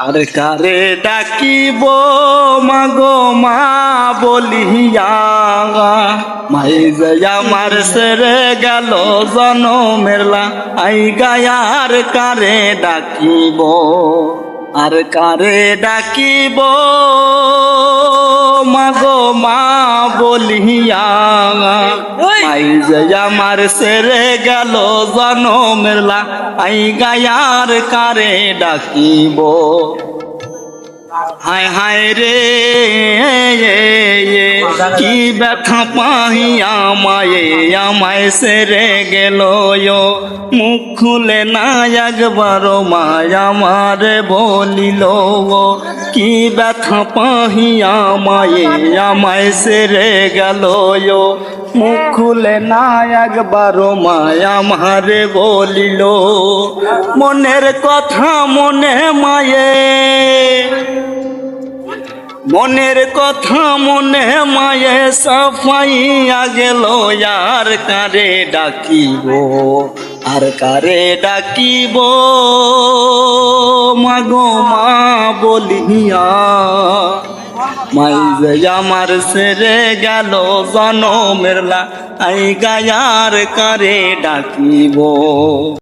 আর কারে ডাকিব মাগো মা বলিয়া, মাই যে আমার সেরে গেল জনমের লাই গায়ার কারে ডাকিব, আর কারে ডাকিব মাগো মা বলিয়া, মাই যে আমার সেরে গেল জনমের লাই গায়ার কারে ডাকিব। হায় হায় রে কি ব্যথা পাহিয়া মায়ে আমায় সেরে গেল, মুখ খুলে না একবার মায় আমার বলিল, কি ব্যথা পাহিয়া মায়ে আমায় সেরে গেল, মুখ খুলে না একবার মায় আমার বলিল। মনের কথা মনে মায়ে, মনের কথা মনে মায়ে সাফাইয়া গেল, আর কারে ডাকিব, আর কারে ডাকিব মাগো মা বলিয়া, মাই যে আমার সেরে গেল জনমের লাই গায়ার কারে ডাকিব।